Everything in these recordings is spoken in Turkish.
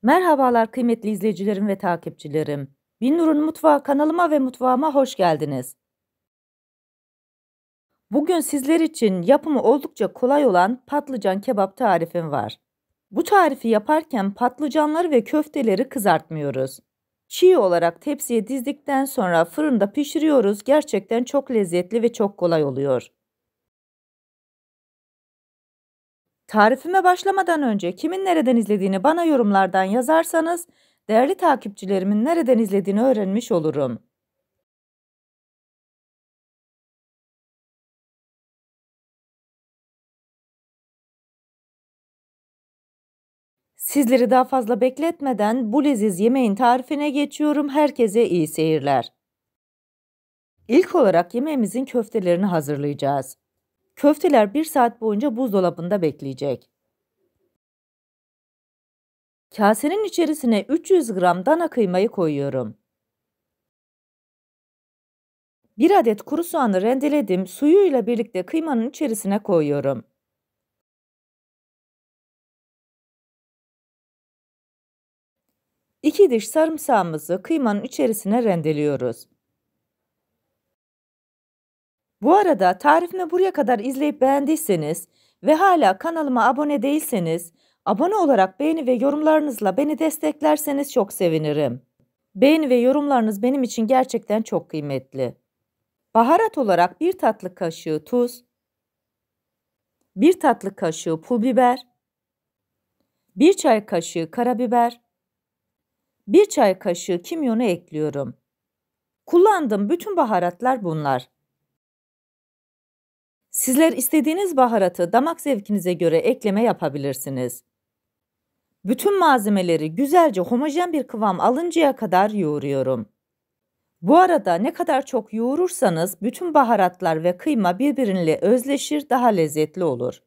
Merhabalar kıymetli izleyicilerim ve takipçilerim. Binnur'un Mutfağı kanalıma ve mutfağıma hoş geldiniz. Bugün sizler için yapımı oldukça kolay olan patlıcan kebap tarifim var. Bu tarifi yaparken patlıcanları ve köfteleri kızartmıyoruz. Çiğ olarak tepsiye dizdikten sonra fırında pişiriyoruz. Gerçekten çok lezzetli ve çok kolay oluyor. Tarifime başlamadan önce kimin nereden izlediğini bana yorumlardan yazarsanız değerli takipçilerimin nereden izlediğini öğrenmiş olurum. Sizleri daha fazla bekletmeden bu leziz yemeğin tarifine geçiyorum. Herkese iyi seyirler. İlk olarak yemeğimizin köftelerini hazırlayacağız. Köfteler 1 saat boyunca buzdolabında bekleyecek. Kasenin içerisine 300 gram dana kıymayı koyuyorum. 1 adet kuru soğanı rendeledim. Suyuyla birlikte kıymanın içerisine koyuyorum. 2 diş sarımsağımızı kıymanın içerisine rendeliyoruz. Bu arada tarifimi buraya kadar izleyip beğendiyseniz ve hala kanalıma abone değilseniz, abone olarak beğeni ve yorumlarınızla beni desteklerseniz çok sevinirim. Beğeni ve yorumlarınız benim için gerçekten çok kıymetli. Baharat olarak 1 tatlı kaşığı tuz, 1 tatlı kaşığı pul biber, 1 çay kaşığı karabiber, 1 çay kaşığı kimyonu ekliyorum. Kullandığım bütün baharatlar bunlar. Sizler istediğiniz baharatı damak zevkinize göre ekleme yapabilirsiniz. Bütün malzemeleri güzelce homojen bir kıvam alıncaya kadar yoğuruyorum. Bu arada ne kadar çok yoğurursanız bütün baharatlar ve kıyma birbiriyle özleşir, daha lezzetli olur.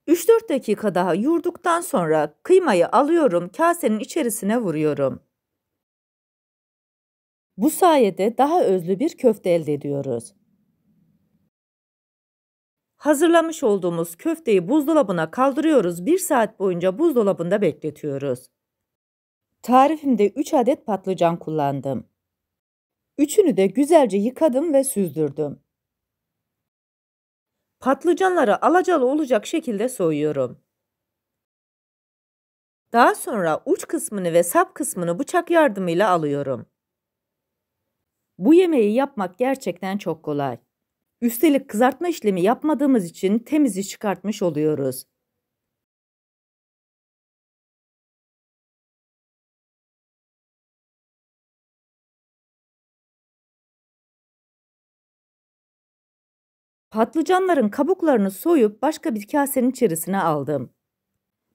3-4 dakika daha yoğurduktan sonra kıymayı alıyorum, kasenin içerisine vuruyorum. Bu sayede daha özlü bir köfte elde ediyoruz. Hazırlamış olduğumuz köfteyi buzdolabına kaldırıyoruz. 1 saat boyunca buzdolabında bekletiyoruz. Tarifimde 3 adet patlıcan kullandım. Üçünü de güzelce yıkadım ve süzdürdüm. Patlıcanları alacalı olacak şekilde soyuyorum. Daha sonra uç kısmını ve sap kısmını bıçak yardımıyla alıyorum. Bu yemeği yapmak gerçekten çok kolay. Üstelik kızartma işlemi yapmadığımız için temizi çıkartmış oluyoruz. Patlıcanların kabuklarını soyup başka bir kasenin içerisine aldım.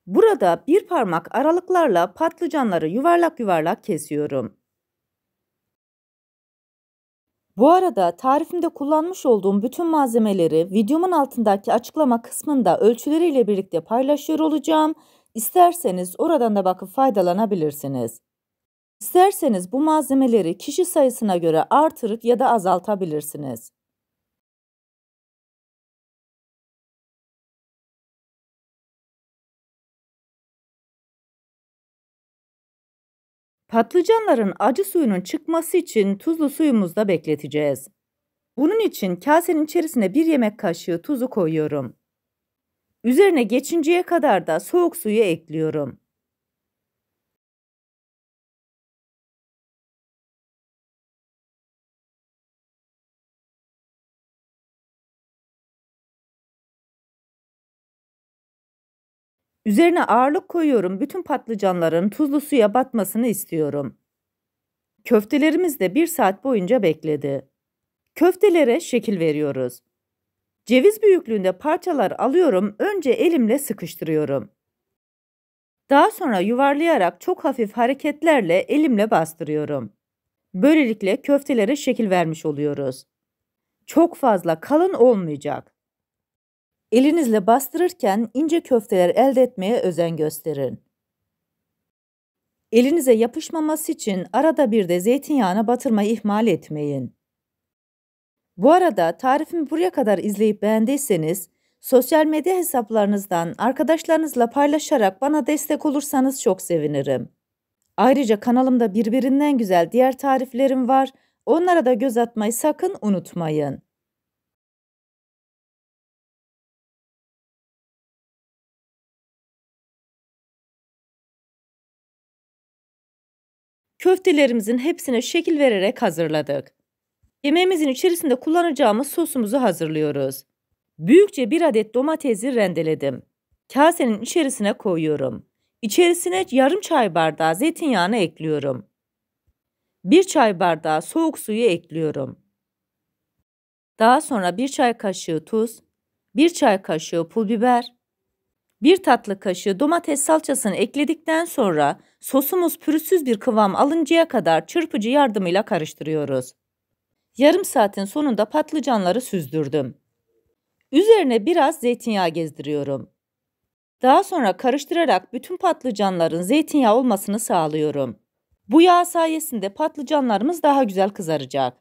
Burada bir parmak aralıklarla patlıcanları yuvarlak yuvarlak kesiyorum. Bu arada tarifimde kullanmış olduğum bütün malzemeleri videomun altındaki açıklama kısmında ölçüleriyle birlikte paylaşıyor olacağım. İsterseniz oradan da bakıp faydalanabilirsiniz. İsterseniz bu malzemeleri kişi sayısına göre artırıp ya da azaltabilirsiniz. Patlıcanların acı suyunun çıkması için tuzlu suyumuzda bekleteceğiz. Bunun için kasenin içerisine 1 yemek kaşığı tuzu koyuyorum. Üzerine geçinceye kadar da soğuk suyu ekliyorum. Üzerine ağırlık koyuyorum. Bütün patlıcanların tuzlu suya batmasını istiyorum. Köftelerimiz de 1 saat boyunca bekledi. Köftelere şekil veriyoruz. Ceviz büyüklüğünde parçalar alıyorum. Önce elimle sıkıştırıyorum. Daha sonra yuvarlayarak çok hafif hareketlerle elimle bastırıyorum. Böylelikle köftelere şekil vermiş oluyoruz. Çok fazla kalın olmayacak. Elinizle bastırırken ince köfteler elde etmeye özen gösterin. Elinize yapışmaması için arada bir de zeytinyağına batırmayı ihmal etmeyin. Bu arada tarifimi buraya kadar izleyip beğendiyseniz Sosyal medya hesaplarınızdan arkadaşlarınızla paylaşarak bana destek olursanız çok sevinirim. Ayrıca kanalımda birbirinden güzel diğer tariflerim var. Onlara da göz atmayı sakın unutmayın. Köftelerimizin hepsine şekil vererek hazırladık. Yemeğimizin içerisinde kullanacağımız sosumuzu hazırlıyoruz. Büyükçe 1 adet domatesi rendeledim. Kasenin içerisine koyuyorum. İçerisine yarım çay bardağı zeytinyağını ekliyorum. 1 çay bardağı soğuk suyu ekliyorum. Daha sonra 1 çay kaşığı tuz, 1 çay kaşığı pul biber, 1 tatlı kaşığı domates salçasını ekledikten sonra sosumuz pürüzsüz bir kıvam alıncaya kadar çırpıcı yardımıyla karıştırıyoruz. Yarım saatin sonunda patlıcanları süzdürdüm. Üzerine biraz zeytinyağı gezdiriyorum. Daha sonra karıştırarak bütün patlıcanların zeytinyağı olmasını sağlıyorum. Bu yağ sayesinde patlıcanlarımız daha güzel kızaracak.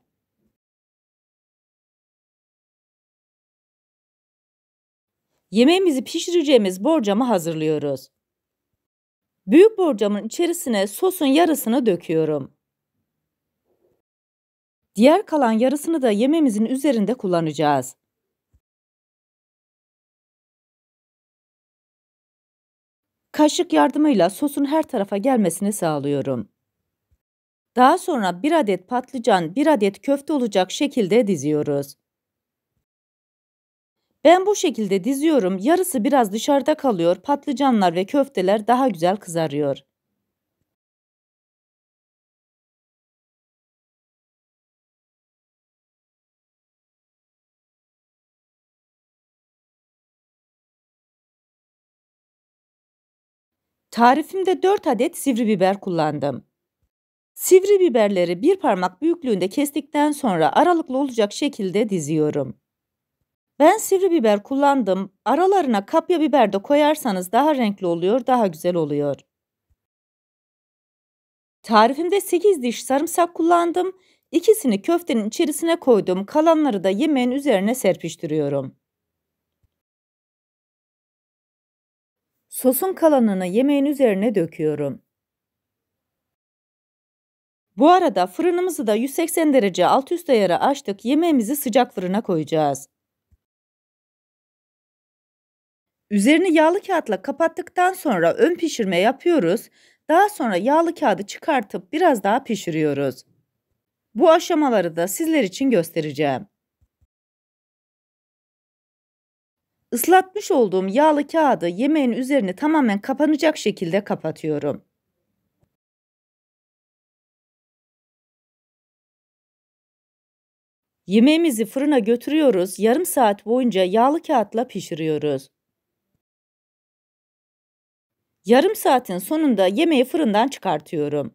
Yemeğimizi pişireceğimiz borcamı hazırlıyoruz. Büyük borcamın içerisine sosun yarısını döküyorum. Diğer kalan yarısını da yemeğimizin üzerinde kullanacağız. Kaşık yardımıyla sosun her tarafa gelmesini sağlıyorum. Daha sonra 1 adet patlıcan, 1 adet köfte olacak şekilde diziyoruz. Ben bu şekilde diziyorum. Yarısı biraz dışarıda kalıyor. Patlıcanlar ve köfteler daha güzel kızarıyor. Tarifimde 4 adet sivri biber kullandım. Sivri biberleri bir parmak büyüklüğünde kestikten sonra aralıklı olacak şekilde diziyorum. Ben sivri biber kullandım. Aralarına kapya biber de koyarsanız daha renkli oluyor, daha güzel oluyor. Tarifimde 8 diş sarımsak kullandım. İkisini köftenin içerisine koydum. Kalanları da yemeğin üzerine serpiştiriyorum. Sosun kalanını yemeğin üzerine döküyorum. Bu arada fırınımızı da 180 derece alt üst ayarı açtık. Yemeğimizi sıcak fırına koyacağız. Üzerini yağlı kağıtla kapattıktan sonra ön pişirme yapıyoruz. Daha sonra yağlı kağıdı çıkartıp biraz daha pişiriyoruz. Bu aşamaları da sizler için göstereceğim. Islatmış olduğum yağlı kağıdı yemeğin üzerini tamamen kapanacak şekilde kapatıyorum. Yemeğimizi fırına götürüyoruz. Yarım saat boyunca yağlı kağıtla pişiriyoruz. Yarım saatin sonunda yemeği fırından çıkartıyorum.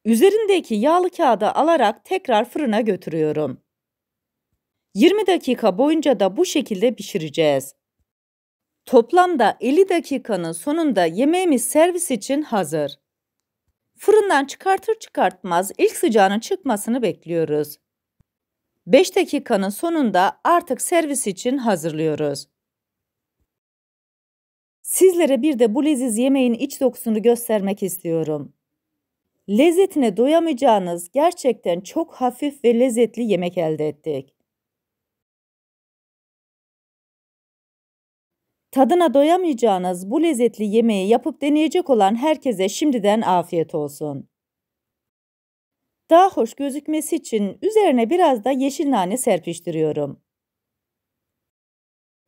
Üzerindeki yağlı kağıdı alarak tekrar fırına götürüyorum. 20 dakika boyunca da bu şekilde pişireceğiz. Toplamda 50 dakikanın sonunda yemeğimiz servis için hazır. Fırından çıkartır çıkartmaz ilk sıcağının çıkmasını bekliyoruz. 5 dakikanın sonunda artık servis için hazırlıyoruz. Sizlere bir de bu leziz yemeğin iç dokusunu göstermek istiyorum. Lezzetine doyamayacağınız gerçekten çok hafif ve lezzetli yemek elde ettik. Tadına doyamayacağınız bu lezzetli yemeği yapıp deneyecek olan herkese şimdiden afiyet olsun. Daha hoş gözükmesi için üzerine biraz da yeşil nane serpiştiriyorum.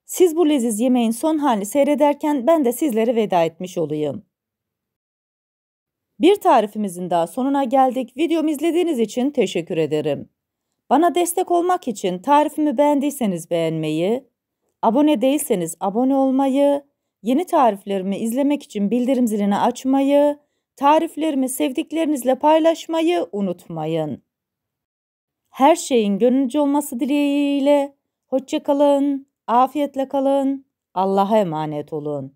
Siz bu leziz yemeğin son halini seyrederken ben de sizlere veda etmiş olayım. Bir tarifimizin daha sonuna geldik. Videomu izlediğiniz için teşekkür ederim. Bana destek olmak için tarifimi beğendiyseniz beğenmeyi, abone değilseniz abone olmayı, yeni tariflerimi izlemek için bildirim zilini açmayı, tariflerimi sevdiklerinizle paylaşmayı unutmayın. Her şeyin gönlünüzce olması dileğiyle, hoşça kalın, afiyetle kalın, Allah'a emanet olun.